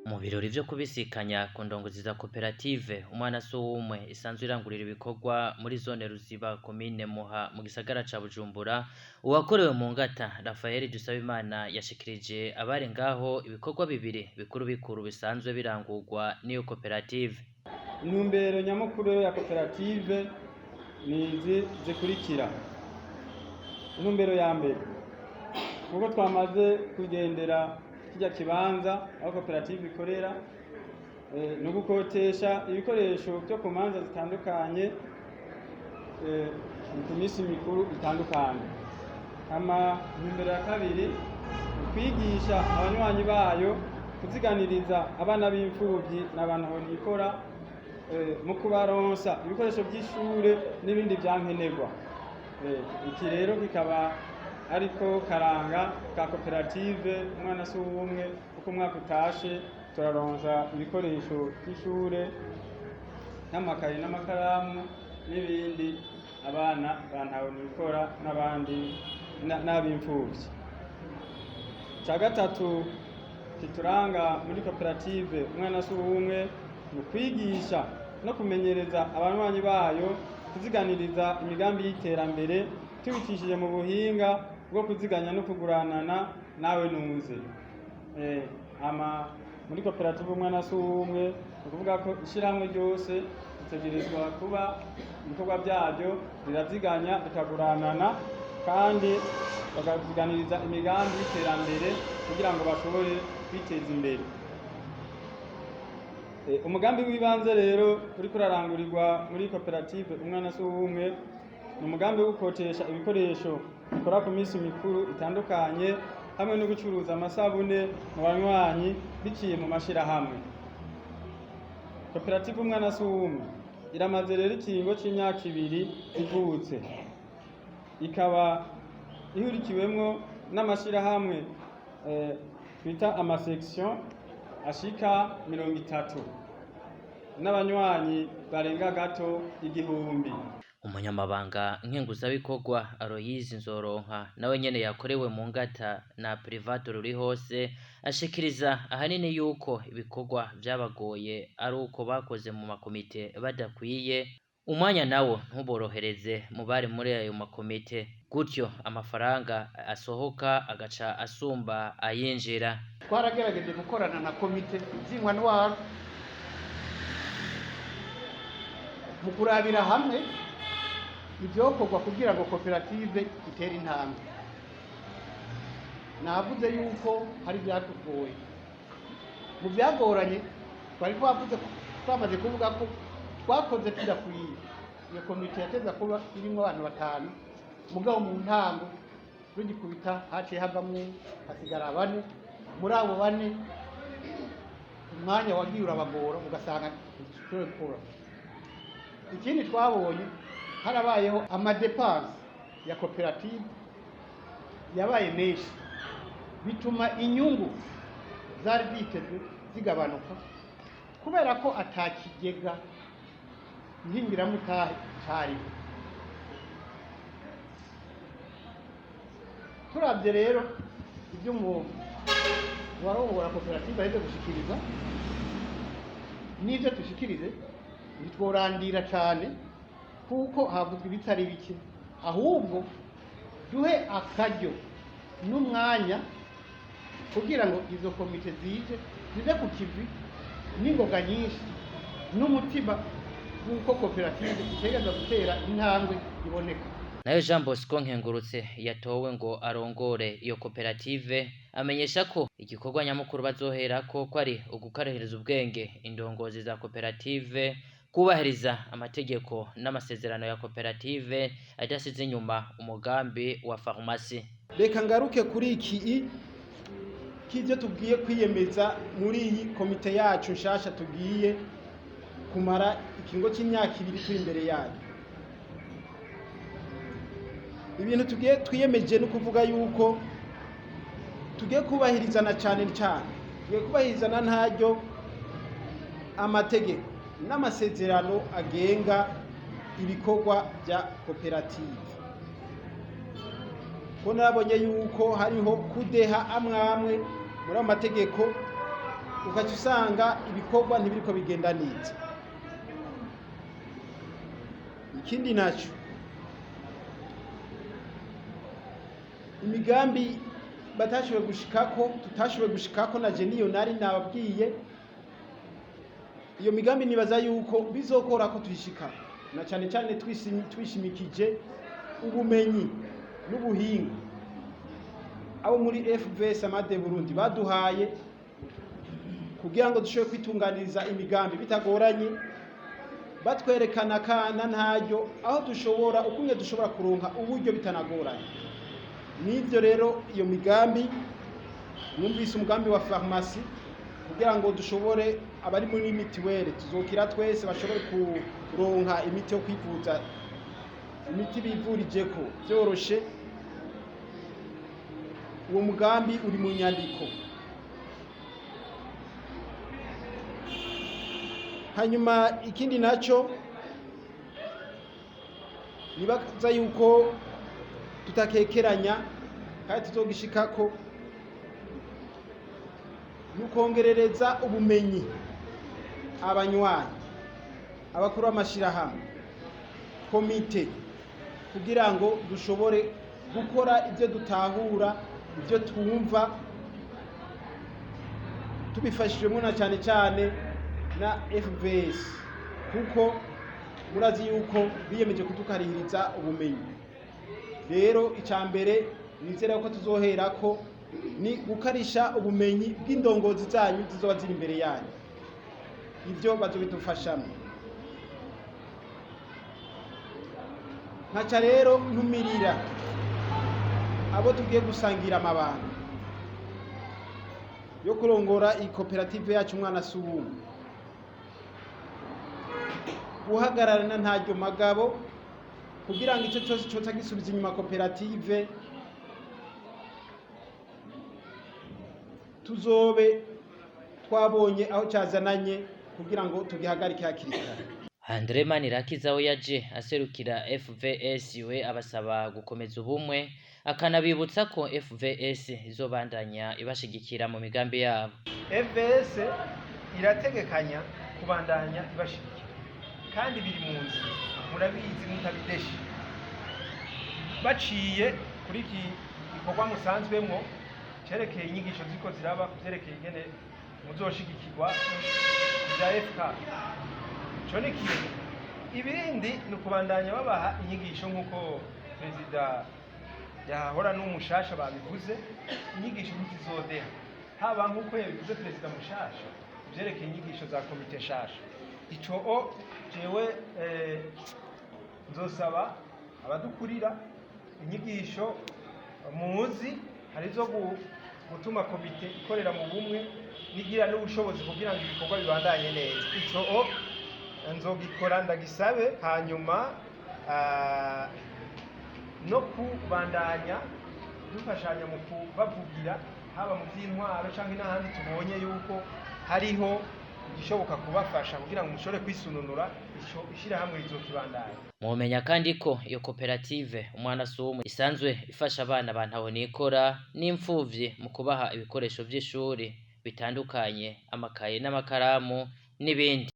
Mu birori vyo kubisikanya ku ndongozi za koperative umwana Suwumwe isanzwe irangurira ibikorwa muri zone Ruziba komine Muha mu gisagara ca Bujumbura, uwakorewe mu ngata Raphael Dusabimana yashikirije abari ngaho ibikorwa bibiri bikuru bikuru bisanzwe birangurwa n'iyo koperative. Intumbero nyamukuru ya koperative nizi zikurikira. Intumbero ya mbere, kuko twamaze kugendera kijya kibanza aho koperative ikorera, no gukotesha ibikoresho byo ku manza zitandukanye ku minsi mikuru itandukanye. Intumbero ya kabiri, kwigisha abanywanyi bayo kuziganiriza abana b'imfuvyi n'abantu bonikora mu kubaronsa ibikoresho by'ishure n'ibindi vyankenerwa. Iki rero kikaba ariko karanga ka koperative umwana Suwumwe, uko umwaka utashe turaronsa ibikoresho by'ishure n'amakaye n'amakaramu n'ibindi abana bantawe nikora n'abandi n'abimfuvyi. Ca gatatu kituranga muri koperative umwana Suwumwe mu kwigisha no kumenyereza abanywanyi bayo kuziganiriza imigambi y'iterambere tubicishije mu buhinga bwo kuziganya no kuguranana nawe nunze. Muri koperative umwana Suwumwe ukuvuga ko ishiramwe ryose ritegerezwa kuba ibikorwa byaryo riraziganya rikaguranana kandi bakaziganiriza imigambi y'iterambere kugira ngo bashobore kwiteza imbere. Umugambi w'ibanze rero uri kurarangurirwa muri koperative umwana Suwumwe ni umugambi wo gukotesha ibikoresho bikora ku minsi mikuru itandukanye hamwe no gucuruza amasabune mu banywanyi biciye mu mashirahamwe. Koperative umwana Suwumwe iramaze rero ikiringo c'imyaka 2 ivutse, ikaba ihurikiwemwo n'amashirahamwe twita amasection ashika 30 n'abanywanyi barenga gato 1000. Umunyamabanga nkenguzabikorwa Aloyizi Nzoronka nawe nyene yakorewe mu ngata na private ruri hose ashikiriza ahanini yuko ibikorwa vyabagoye ari uko bakoze mu makomite badakwiye, umwanya nawo ntuborohereze mu bari muri ayo makomite, gutyo amafaranga asohoka agaca asumba ayinjira. Twaragerageje gukorana na komite z'inkwa ntwaro mu kurabira hamwe ivyokorwa kugira ngo koperative itere intambwe. Navuze yuko hari byatugoye. Mu byagoranye twamaze kuvuga ko twakoze tudakwiye. Iyo komite yateza kuba irimo abantu 5, mugabo mu ntango rugikubita haciye havamwe hasigara 4. Muri abo 4 umwanya wagiye urabagora ugasanga gukora. Ikindi twabonye harabayeho amadepanse ya koperative yabaye menshi, bituma inyungu zari zitezwe zigabanuka kubera ko atakigega nkingiramutahe cariho. Turavye rero ibyo warongora koperative aheze gushikiriza n'ivyo tushikirize ntitworandira cane kuko havuzwe ibitari bike, ahubwo duhe akaryo n'umwanya kugira ngo izo komite zize ku kivi n'ingoga nyinshi n'umutima w'uko koperative itegereza gutera intambwe iboneka. Nayo Jean Bosco Nkengurutse yatowe ngo arongore iyo koperative amenyesha ko igikorwa nyamukuru bazoherako ko ari ugukarahiriza ubwenge indongozi za koperative, kubahiriza amategeko n'amasezerano ya koperative adasize inyuma umugambi wa farumasi. Reka ngaruke kuri iki kivyo tugiye kwiyemeza muri iyi komite yacu nshasha tugiye kumara ikingo c'imyaka 2 turi imbere yayo. Ibintu tugiye twiyemeje no kuvuga yuko tugiye kubahirizana cyane, tugiye kubahirizana ntaryo amategeko n'amasezerano agenga ibikorwa bya koperative. ko nabonye yuko hariho kudeha amwamwe muri amategeko ukaca usanga ibikorwa ntibiriko bigenda neza. Ikindi naco, imigambi batashoboye gushikako, tutashoboye gushikako na je niyo nari nababwiye, iyo migambi nibaza yuko bizokora ko tuyishika, na cyane cyane twishimikije ubumenyi n'ubuhinga abo muri FVS Amade Burundi baduhaye kugira ngo dushobore kwitunganiriza imigambi bitagoranye, batwerekana kana ntaryo aho dushobora ukunye dushobora kuronka uburyo bitanagoranye. Nivyo rero iyo migambi, numvise umugambi wa farumasi kugira ngo dushobore abari muri mitiwere tuzokira twese bashobore kuronka imiti yo kwivuza, imiti bivurijeko byoroshe. Uwo mugambi uri mu nyandiko. Hanyuma ikindi naco nibaza yuko tutakekeranya kandi tuzogishikako, nukongerereza ubumenyi abanywanyi, abakuru b'amashirahamwe, komite, kugira ngo dushobore gukora ibyo dutahura, ibyo twumva, tubifashijwemo na cyane cyane na FVS, kuko murazi yuko biyemeje kutukarihiriza ubumenyi. Rero icambere nizera ko tuzoherako ni gukarisha ubumenyi bw'indongozi zanyu zizoba ziri imbere yanyu, ivyo bazobidufashamo. Nkaca rero ntumirira abo tugiye gusangira amabanga yo kurongora iyi koperative yacu Umwana Suwumwe, guhagararana ntaryo magabo kugira ngo icyo cyose cyoza gisubiza inyuma koperative, tuzobe twabonye aho cyazananye kugira ngo tugihagarike hakiri kare. Andre Manirakiza we yaje aserukira FVS we abasaba gukomeza ubumwe, akanabibutsa ko FVS izobandanya ibashigikira mu migambi yabo. FVS irategekanya kubandanya ibashigikira kandi biri mu nzira, murabizi mutabideshe. Baciye kuri iki gikorwa musanzwemwo cerekeye inyigisho ziko ziraba kuvyerekeye ingene muzoshigikirwa bya FK. Chone kiyo ibindi nukubandanya babaha inyigisho nkuko Perezida yahora n'umushasha babivuze, inyigisho ntizizodeha, haba nkuko yabivuze Perezida mushasha byerekeye inyigisho za komite shasha. Ico jewe nzosaba abadukurira inyigisho muzi harizo gutuma komite ikorera mu bumwe nigira n'ubushobozi kugira ngo ibikorwa bibandanye neza. Ico nzogikora ndagisabe, hanyuma no kubandanya dufashanya mu kubavugira haba mu by'intwaro canke n'ahandi tubonye yuko hariho igishoboka kubafasha kugira ngo mushobore kwisununura ishirahamwe rizokibandanya. Mumenya kandi ko iyo koperative Umwana Suwumwe isanzwe ifasha abana bantaho nikora n'imfuvyi mu kubaha ibikoresho by'ishuri bitandukanye, amakaye n'amakaramu n'ibindi.